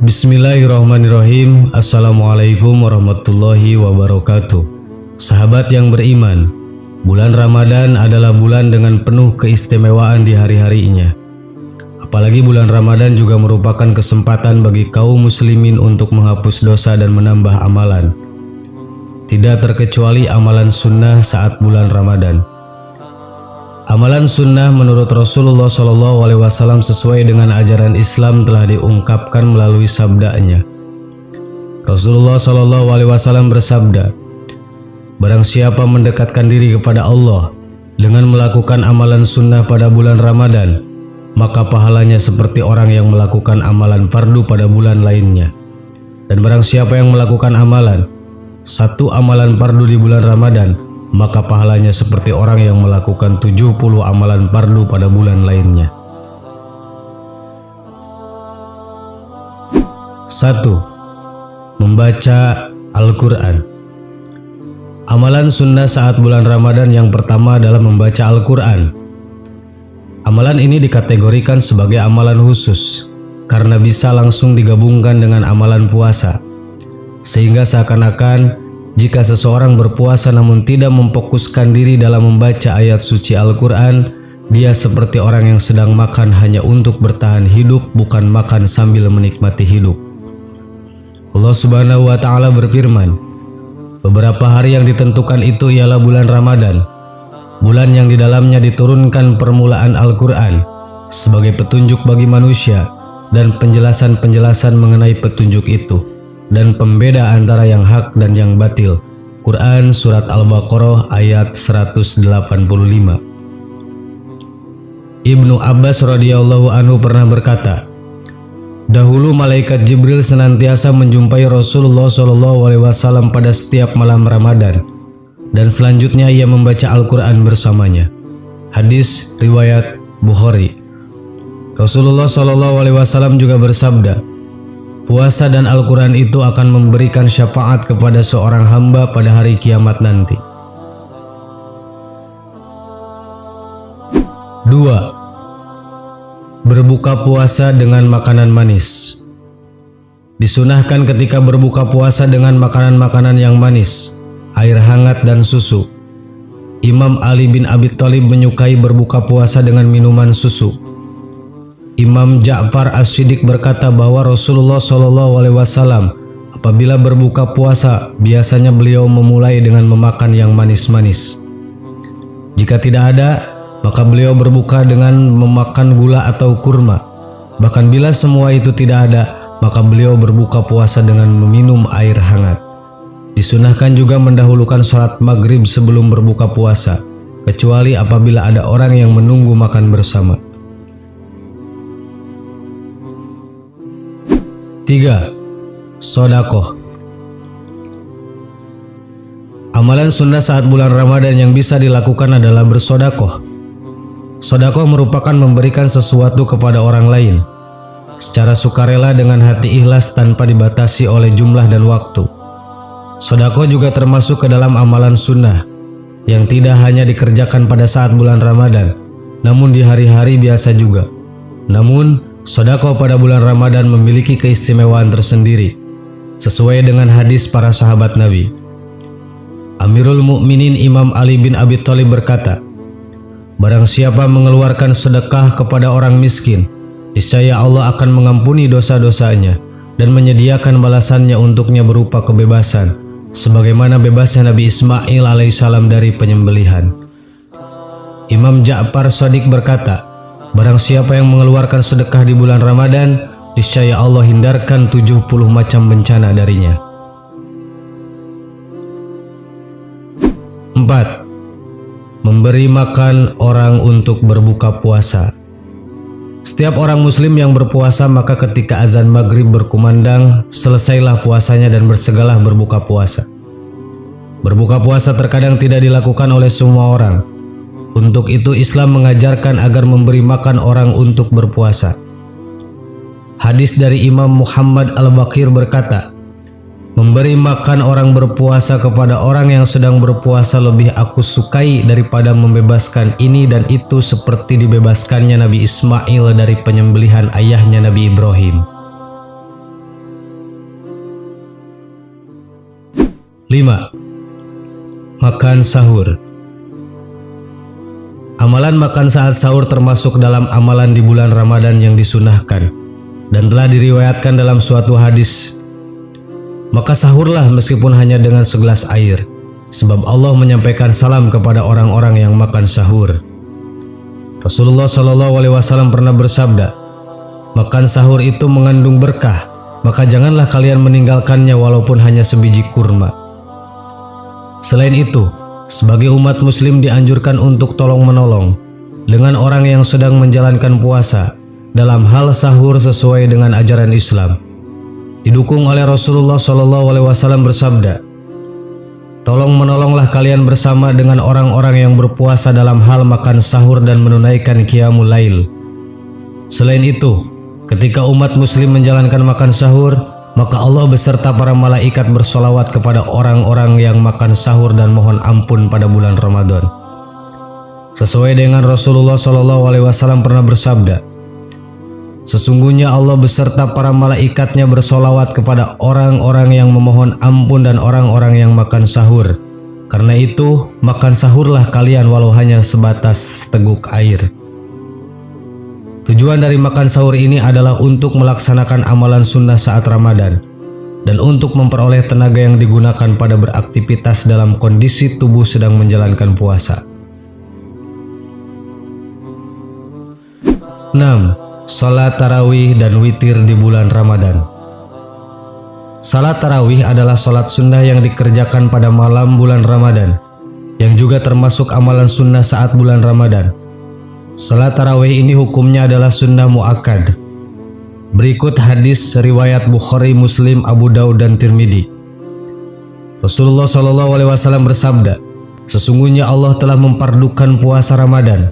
Bismillahirrahmanirrahim. Assalamualaikum warahmatullahi wabarakatuh. Sahabat yang beriman, bulan Ramadan adalah bulan dengan penuh keistimewaan di hari-harinya. Apalagi bulan Ramadan juga merupakan kesempatan bagi kaum muslimin untuk menghapus dosa dan menambah amalan. Tidak terkecuali amalan sunnah saat bulan Ramadan. Amalan sunnah menurut Rasulullah SAW sesuai dengan ajaran Islam telah diungkapkan melalui sabdanya. Rasulullah SAW bersabda, "Barang siapa mendekatkan diri kepada Allah dengan melakukan amalan sunnah pada bulan Ramadan, maka pahalanya seperti orang yang melakukan amalan fardu pada bulan lainnya. Dan barang siapa yang melakukan satu amalan fardu di bulan Ramadan, maka pahalanya seperti orang yang melakukan 70 amalan fardu pada bulan lainnya." 1. Membaca Al-Quran. Amalan sunnah saat bulan Ramadan yang pertama adalah membaca Al-Quran. Amalan ini dikategorikan sebagai amalan khusus karena bisa langsung digabungkan dengan amalan puasa, sehingga seakan-akan jika seseorang berpuasa namun tidak memfokuskan diri dalam membaca ayat suci Al-Quran, dia seperti orang yang sedang makan hanya untuk bertahan hidup, bukan makan sambil menikmati hidup. Allah Subhanahu wa Ta'ala berfirman, beberapa hari yang ditentukan itu ialah bulan Ramadan, bulan yang di dalamnya diturunkan permulaan Al-Quran sebagai petunjuk bagi manusia dan penjelasan-penjelasan mengenai petunjuk itu, dan pembeda antara yang hak dan yang batil. Quran Surat Al-Baqarah ayat 185. Ibnu Abbas radhiyallahu anhu pernah berkata, dahulu malaikat Jibril senantiasa menjumpai Rasulullah SAW pada setiap malam Ramadan, dan selanjutnya ia membaca Al-Quran bersamanya. Hadis riwayat Bukhari. Rasulullah SAW juga bersabda, puasa dan Al-Quran itu akan memberikan syafaat kepada seorang hamba pada hari kiamat nanti. 2. Berbuka puasa dengan makanan manis. Disunahkan ketika berbuka puasa dengan makanan-makanan yang manis, air hangat dan susu. Imam Ali bin Abi Thalib menyukai berbuka puasa dengan minuman susu. Imam Ja'far As-Siddiq berkata bahwa Rasulullah SAW apabila berbuka puasa biasanya beliau memulai dengan memakan yang manis-manis. Jika tidak ada, maka beliau berbuka dengan memakan gula atau kurma. Bahkan bila semua itu tidak ada, maka beliau berbuka puasa dengan meminum air hangat. Disunahkan juga mendahulukan sholat maghrib sebelum berbuka puasa, kecuali apabila ada orang yang menunggu makan bersama. 3. Sodakoh. Amalan sunnah saat bulan Ramadan yang bisa dilakukan adalah bersodakoh. Sodakoh merupakan memberikan sesuatu kepada orang lain secara sukarela dengan hati ikhlas tanpa dibatasi oleh jumlah dan waktu. Sodakoh juga termasuk ke dalam amalan sunnah yang tidak hanya dikerjakan pada saat bulan Ramadan, namun di hari-hari biasa juga. Namun sedekah pada bulan Ramadan memiliki keistimewaan tersendiri, sesuai dengan hadis para sahabat Nabi. Amirul Mukminin Imam Ali bin Abi Thalib berkata, barang siapa mengeluarkan sedekah kepada orang miskin, niscaya Allah akan mengampuni dosa-dosanya dan menyediakan balasannya untuknya berupa kebebasan, sebagaimana bebasnya Nabi Ismail alaihissalam dari penyembelihan. Imam Ja'far Shadiq berkata, barang siapa yang mengeluarkan sedekah di bulan Ramadan, niscaya Allah hindarkan 70 macam bencana darinya. 4. Memberi makan orang untuk berbuka puasa. Setiap orang muslim yang berpuasa, maka ketika azan maghrib berkumandang, selesailah puasanya dan bersegeralah berbuka puasa. Berbuka puasa terkadang tidak dilakukan oleh semua orang. Untuk itu Islam mengajarkan agar memberi makan orang untuk berpuasa. Hadis dari Imam Muhammad Al-Baqir berkata, Memberi makan orang berpuasa kepada orang yang sedang berpuasa lebih aku sukai daripada membebaskan ini dan itu seperti dibebaskannya Nabi Ismail dari penyembelihan ayahnya Nabi Ibrahim. 5. Makan sahur. Amalan makan saat sahur termasuk dalam amalan di bulan Ramadan yang disunahkan dan telah diriwayatkan dalam suatu hadis. Maka sahurlah meskipun hanya dengan segelas air, sebab Allah menyampaikan salam kepada orang-orang yang makan sahur. Rasulullah SAW pernah bersabda, makan sahur itu mengandung berkah, maka janganlah kalian meninggalkannya walaupun hanya sebiji kurma. Selain itu, sebagai umat muslim dianjurkan untuk tolong-menolong dengan orang yang sedang menjalankan puasa dalam hal sahur sesuai dengan ajaran Islam. Didukung oleh Rasulullah SAW bersabda, tolong menolonglah kalian bersama dengan orang-orang yang berpuasa dalam hal makan sahur dan menunaikan qiyamul lail. Selain itu, ketika umat muslim menjalankan makan sahur, maka Allah beserta para malaikat bersolawat kepada orang-orang yang makan sahur dan mohon ampun pada bulan Ramadan. Sesuai dengan Rasulullah SAW pernah bersabda, sesungguhnya Allah beserta para malaikatnya bersolawat kepada orang-orang yang memohon ampun dan orang-orang yang makan sahur. Karena itu, makan sahurlah kalian walau hanya sebatas seteguk air. Tujuan dari makan sahur ini adalah untuk melaksanakan amalan sunnah saat Ramadan dan untuk memperoleh tenaga yang digunakan pada beraktivitas dalam kondisi tubuh sedang menjalankan puasa. 6. Salat tarawih dan witir di bulan Ramadan. Salat tarawih adalah salat sunnah yang dikerjakan pada malam bulan Ramadan, yang juga termasuk amalan sunnah saat bulan Ramadan. Salat tarawih ini hukumnya adalah sunnah muakkad. Berikut hadis riwayat Bukhari, Muslim, Abu Daud dan Tirmidzi. Rasulullah SAW bersabda, sesungguhnya Allah telah mempardukan puasa Ramadan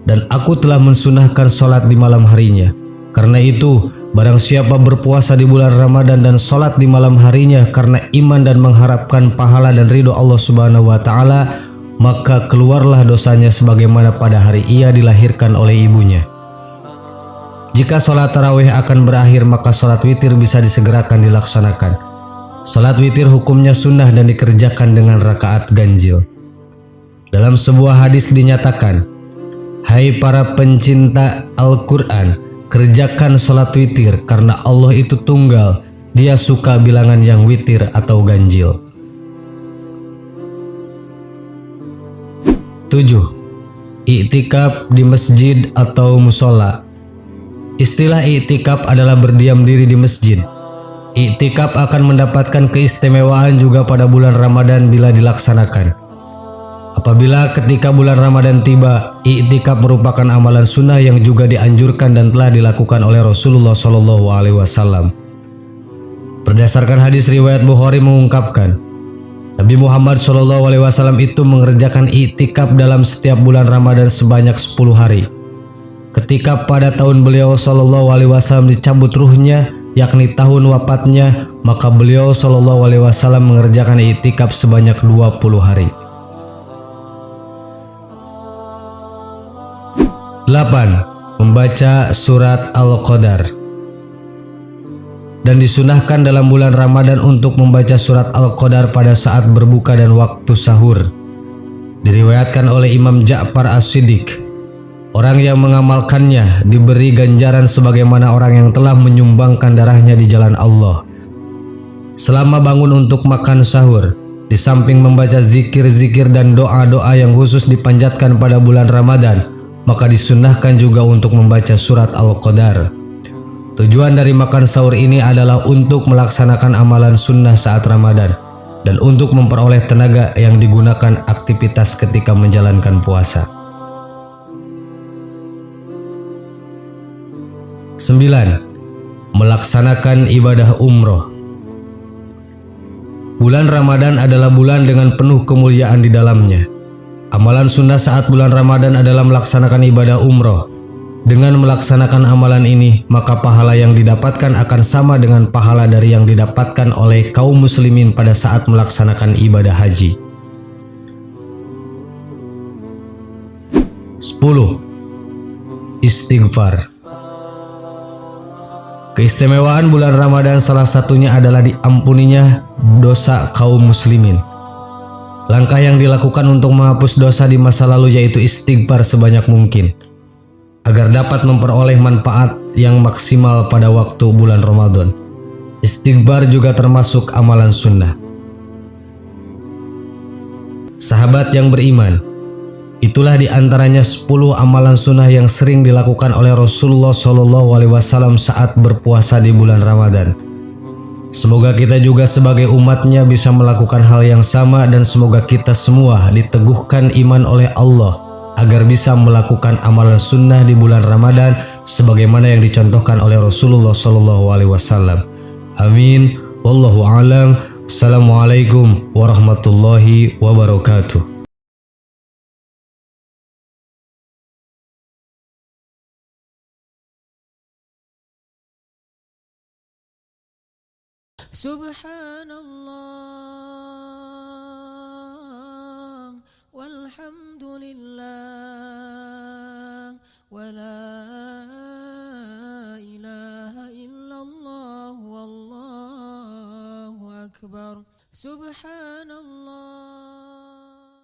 dan aku telah mensunahkan sholat di malam harinya. Karena itu, barang siapa berpuasa di bulan Ramadan dan sholat di malam harinya karena iman dan mengharapkan pahala dan ridho Allah Subhanahu wa Ta'ala, maka keluarlah dosanya sebagaimana pada hari ia dilahirkan oleh ibunya. Jika sholat tarawih akan berakhir, maka sholat witir bisa disegerakan dilaksanakan. Sholat witir hukumnya sunnah dan dikerjakan dengan rakaat ganjil. Dalam sebuah hadis dinyatakan, hai para pencinta Al-Quran, kerjakan sholat witir karena Allah itu tunggal, Dia suka bilangan yang witir atau ganjil. 7. I'tikaf di masjid atau musola. Istilah i'tikaf adalah berdiam diri di masjid. I'tikaf akan mendapatkan keistimewaan juga pada bulan Ramadan bila dilaksanakan. Apabila ketika bulan Ramadan tiba, i'tikaf merupakan amalan sunnah yang juga dianjurkan dan telah dilakukan oleh Rasulullah SAW. Berdasarkan hadis riwayat Bukhari mengungkapkan, Nabi Muhammad SAW itu mengerjakan i'tikaf dalam setiap bulan Ramadan sebanyak 10 hari. Ketika pada tahun beliau SAW dicabut ruhnya, yakni tahun wafatnya, maka beliau SAW mengerjakan i'tikaf sebanyak 20 hari. 8. Membaca surat Al-Qadar. Dan disunahkan dalam bulan Ramadan untuk membaca surat Al-Qadar pada saat berbuka dan waktu sahur. Diriwayatkan oleh Imam Ja'far As-Siddiq, orang yang mengamalkannya diberi ganjaran sebagaimana orang yang telah menyumbangkan darahnya di jalan Allah. Selama bangun untuk makan sahur, di samping membaca zikir-zikir dan doa-doa yang khusus dipanjatkan pada bulan Ramadan, maka disunnahkan juga untuk membaca surat Al-Qadar. Tujuan dari makan sahur ini adalah untuk melaksanakan amalan sunnah saat Ramadan dan untuk memperoleh tenaga yang digunakan aktivitas ketika menjalankan puasa. 9. Melaksanakan ibadah umroh. Bulan Ramadan adalah bulan dengan penuh kemuliaan di dalamnya. Amalan sunnah saat bulan Ramadan adalah melaksanakan ibadah umroh. Dengan melaksanakan amalan ini, maka pahala yang didapatkan akan sama dengan pahala dari yang didapatkan oleh kaum muslimin pada saat melaksanakan ibadah haji. 10. Istighfar. Keistimewaan bulan Ramadan salah satunya adalah diampuninya dosa kaum muslimin. Langkah yang dilakukan untuk menghapus dosa di masa lalu yaitu istighfar sebanyak mungkin, agar dapat memperoleh manfaat yang maksimal pada waktu bulan Ramadan. Istighfar juga termasuk amalan sunnah. Sahabat yang beriman, itulah diantaranya 10 amalan sunnah yang sering dilakukan oleh Rasulullah SAW saat berpuasa di bulan Ramadan. Semoga kita juga sebagai umatnya bisa melakukan hal yang sama, dan semoga kita semua diteguhkan iman oleh Allah agar bisa melakukan amalan sunnah di bulan Ramadan sebagaimana yang dicontohkan oleh Rasulullah SAW. Amin. Wallahu a'lam. Assalamualaikum warahmatullahi wabarakatuh. Subhanallah walhamdulillah wala ilaha illallah wallahu akbar. Subhanallah